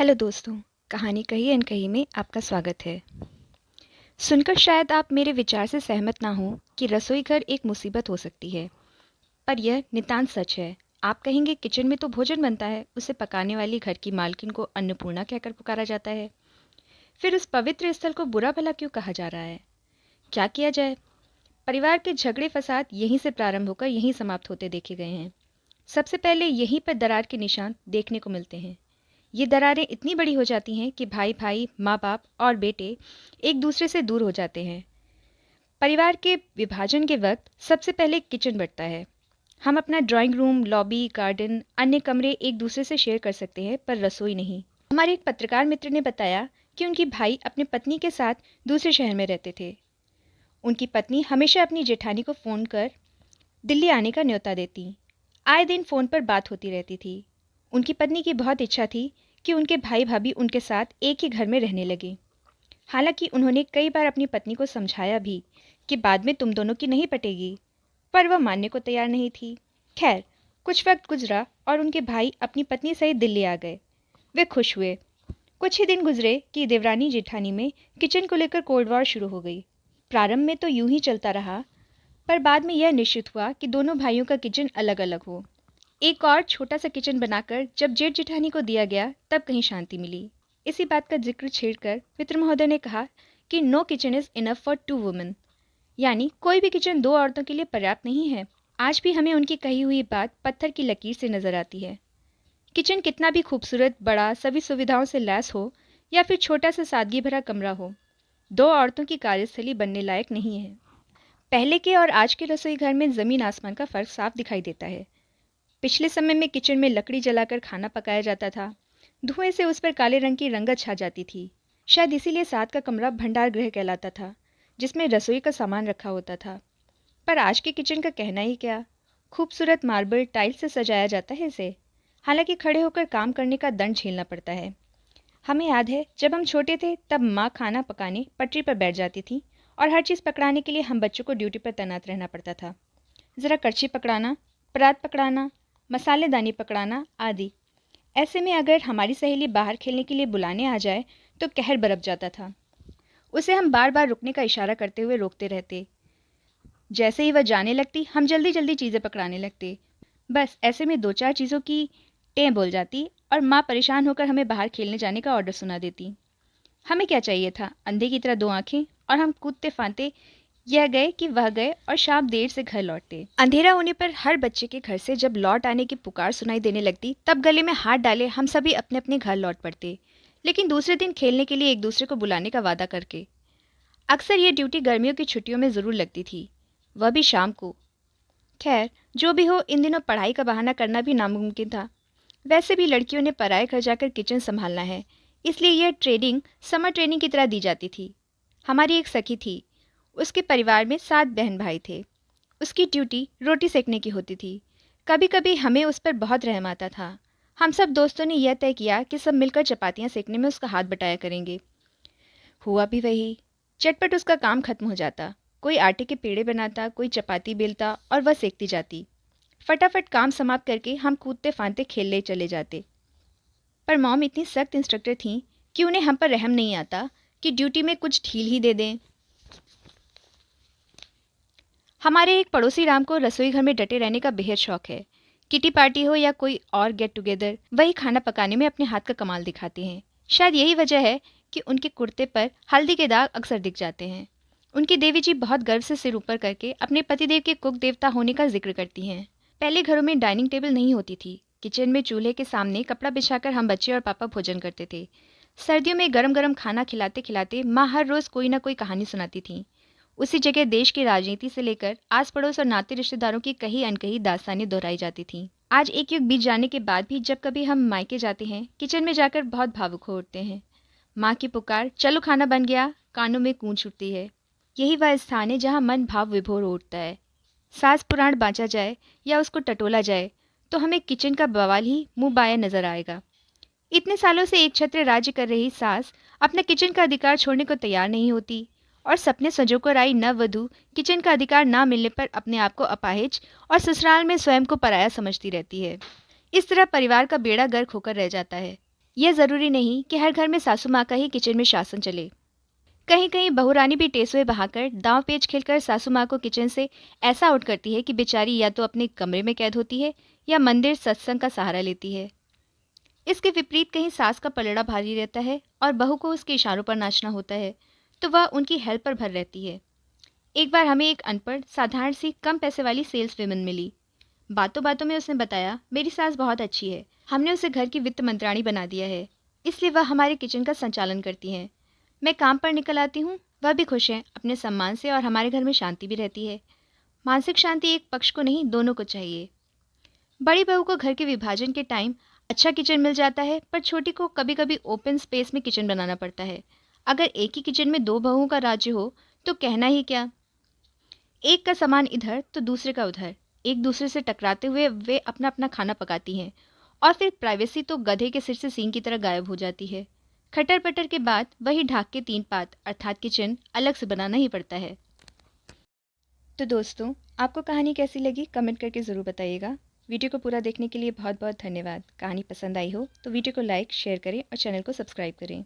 Hello दोस्तों, कहानी कही अनकही में आपका स्वागत है। सुनकर शायद आप मेरे विचार से सहमत ना हो कि रसोई घर एक मुसीबत हो सकती है, पर यह नितांत सच है। आप कहेंगे किचन में तो भोजन बनता है, उसे पकाने वाली घर की मालकिन को अन्नपूर्णा कहकर पुकारा जाता है। फिर उस पवित्र स्थल को बुरा भला क्यों कहा जा रहा है? क्या किया जाए? परिवार के झगड़े फसाद यहीं से प्रारंभ होकर यहीं समाप्त होते देखे गए हैं। सबसे पहले यहीं पर दरार के निशान देखने को मिलते हैं। ये दरारें इतनी बड़ी हो जाती हैं कि भाई भाई, माँ बाप और बेटे एक दूसरे से दूर हो जाते हैं। परिवार के विभाजन के वक्त सबसे पहले किचन बढ़ता है। हम अपना ड्राइंग रूम, लॉबी, गार्डन, अन्य कमरे एक दूसरे से शेयर कर सकते हैं, पर रसोई नहीं। हमारे एक पत्रकार मित्र ने बताया कि उनकी भाई अपनी पत्नी के साथ दूसरे शहर में रहते थे। उनकी पत्नी हमेशा अपनी जेठानी को फ़ोन कर दिल्ली आने का न्योता देती। आए दिन फ़ोन पर बात होती रहती थी। उनकी पत्नी की बहुत इच्छा थी कि उनके भाई भाभी उनके साथ एक ही घर में रहने लगे। हालांकि उन्होंने कई बार अपनी पत्नी को समझाया भी कि बाद में तुम दोनों की नहीं पटेगी, पर वह मानने को तैयार नहीं थी। खैर, कुछ वक्त गुजरा और उनके भाई अपनी पत्नी सहित दिल्ली आ गए। वे खुश हुए। कुछ ही दिन गुजरे कि देवरानी जेठानी में किचन को लेकर कोल्ड वॉर शुरू हो गई। प्रारंभ में तो यूं ही चलता रहा, पर बाद में यह निश्चित हुआ कि दोनों भाइयों का किचन अलग अलग हो। एक और छोटा सा किचन बनाकर जब जेठ जेठानी को दिया गया, तब कहीं शांति मिली। इसी बात का जिक्र छेड़कर मित्र महोदय ने कहा कि no kitchen is enough for two women, यानी कोई भी किचन दो औरतों के लिए पर्याप्त नहीं है। आज भी हमें उनकी कही हुई बात पत्थर की लकीर से नजर आती है। किचन कितना भी खूबसूरत, बड़ा, सभी सुविधाओं से लैस हो, या फिर छोटा सा सादगी भरा कमरा हो, दो औरतों की कार्यस्थली बनने लायक नहीं है। पहले के और आज के रसोई घर में जमीन आसमान का फर्क साफ दिखाई देता है। पिछले समय में किचन में लकड़ी जलाकर खाना पकाया जाता था। धुएं से उस पर काले रंग की रंगत छा जाती थी। शायद इसीलिए साथ का कमरा भंडार गृह कहलाता था, जिसमें रसोई का सामान रखा होता था। पर आज के किचन का कहना ही क्या। खूबसूरत मार्बल टाइल्स से सजाया जाता है इसे। हालांकि खड़े होकर काम करने का दंड झेलना पड़ता है। हमें याद है, जब हम छोटे थे तब माँ खाना पकाने पटरी पर बैठ जाती थी और हर चीज़ पकड़ाने के लिए हम बच्चों को ड्यूटी पर तैनात रहना पड़ता था। ज़रा कड़छी पकड़ाना, परात पकड़ाना, मसालेदानी पकड़ाना आदि। ऐसे में अगर हमारी सहेली बाहर खेलने के लिए बुलाने आ जाए तो कहर बरप जाता था। उसे हम बार बार रुकने का इशारा करते हुए रोकते रहते। जैसे ही वह जाने लगती, हम जल्दी जल्दी चीज़ें पकड़ाने लगते। बस ऐसे में दो चार चीज़ों की टें बोल जाती और माँ परेशान होकर हमें बाहर खेलने जाने का ऑर्डर सुना देती। हमें क्या चाहिए था? अंधे की तरह दो आंखें, और हम कूदते फांते यह गए कि वह गए और शाम देर से घर लौटते। अंधेरा होने पर हर बच्चे के घर से जब लौट आने की पुकार सुनाई देने लगती, तब गले में हाथ डाले हम सभी अपने अपने घर लौट पड़ते, लेकिन दूसरे दिन खेलने के लिए एक दूसरे को बुलाने का वादा करके। अक्सर ये ड्यूटी गर्मियों की छुट्टियों में ज़रूर लगती थी, वह भी शाम को। खैर, जो भी हो, इन दिनों पढ़ाई का बहाना करना भी नामुमकिन था। वैसे भी लड़कियों ने पराए घर जाकर किचन संभालना है, इसलिए यह ट्रेनिंग समर ट्रेनिंग की तरह दी जाती थी। हमारी एक सखी थी। उसके परिवार में 7 बहन भाई थे। उसकी ड्यूटी रोटी सेकने की होती थी। कभी कभी हमें उस पर बहुत रहम आता था। हम सब दोस्तों ने यह तय किया कि सब मिलकर चपातियाँ सेकने में उसका हाथ बटाया करेंगे। हुआ भी वही। चटपट उसका काम खत्म हो जाता। कोई आटे के पेड़े बनाता, कोई चपाती बेलता और वह सेकती जाती। फटाफट काम समाप्त करके हम कूदते फांदते खेलने चले जाते। पर मॉम इतनी सख्त इंस्ट्रक्टर थीं कि उन्हें हम पर रहम नहीं आता कि ड्यूटी में कुछ ढील ही दे दें। हमारे एक पड़ोसी राम को रसोई घर में डटे रहने का बेहद शौक है। किटी पार्टी हो या कोई और गेट टुगेदर, वही खाना पकाने में अपने हाथ का कमाल दिखाते हैं। शायद यही वजह है कि उनके कुर्ते पर हल्दी के दाग अक्सर दिख जाते हैं। उनकी देवी जी बहुत गर्व से सिर ऊपर करके अपने पतिदेव के कुक देवता होने का जिक्र करती हैं। पहले घरों में डाइनिंग टेबल नहीं होती थी। किचन में चूल्हे के सामने कपड़ा बिछाकर हम बच्चे और पापा भोजन करते थे। सर्दियों में गरम गरम खाना खिलाते खिलाते माँ हर रोज़ कोई ना कोई कहानी सुनाती थी। उसी जगह देश की राजनीति से लेकर आस पड़ोस और नाते रिश्तेदारों की कही अनकही दास्तानें दोहराई जाती थीं। आज एक युग बीत जाने के बाद भी जब कभी हम मायके जाते हैं, किचन में जाकर बहुत भावुक हो उठते हैं। माँ की पुकार, चलो खाना बन गया, कानों में गूंज उठती है। यही वह स्थान है जहाँ मन भाव विभोर हो उठता है। सास पुराण बाँचा जाए या उसको टटोला जाए तो हमें किचन का बवाल ही मुंह बाया नजर आएगा। इतने सालों से एक छत्र राज्य कर रही सास अपने किचन का अधिकार छोड़ने को तैयार नहीं होती, और सपने संजोकर आई नववधू किचन का अधिकार ना मिलने पर अपने आप को अपाहिज और ससुराल में स्वयं को पराया समझती रहती है। इस तरह परिवार का बेड़ा गर्क होकर रह जाता है। यह ज़रूरी नहीं कि हर घर में सासू माँ का ही किचन में शासन चले। कहीं कहीं बहुरानी भी टेसुए बहाकर दांव पेच खेलकर सासू माँ को किचन से ऐसा आउट करती है कि बेचारी या तो अपने कमरे में कैद होती है या मंदिर सत्संग का सहारा लेती है। इसके विपरीत कहीं सास का पलड़ा भारी रहता है और बहू को उसके इशारों पर नाचना होता है, तो वह उनकी हेल्प पर भर रहती है। एक बार हमें एक अनपढ़ साधारण सी कम पैसे वाली सेल्स वीमन मिली। बातों बातों में उसने बताया मेरी सास बहुत अच्छी है, हमने उसे घर की वित्त मंत्राणी बना दिया है, इसलिए वह हमारे किचन का संचालन करती हैं। मैं काम पर निकल आती हूँ, वह भी खुश हैं अपने सम्मान से और हमारे घर में शांति भी रहती है। मानसिक शांति एक पक्ष को नहीं, दोनों को चाहिए। बड़ी बहू को घर के विभाजन के टाइम अच्छा किचन मिल जाता है, पर छोटी को कभी कभी ओपन स्पेस में किचन बनाना पड़ता है। अगर एक ही किचन में दो बहुओं का राज्य हो तो कहना ही क्या। एक का सामान इधर तो दूसरे का उधर, एक दूसरे से टकराते हुए वे अपना अपना खाना पकाती हैं, और फिर प्राइवेसी तो गधे के सिर से सींग की तरह गायब हो जाती है। खटर पटर के बाद वही ढाक के तीन पात अर्थात किचन अलग से बनाना ही पड़ता है। तो दोस्तों, आपको कहानी कैसी लगी कमेंट करके ज़रूर बताइएगा। वीडियो को पूरा देखने के लिए बहुत बहुत धन्यवाद। कहानी पसंद आई हो तो वीडियो को लाइक शेयर करें और चैनल को सब्सक्राइब करें।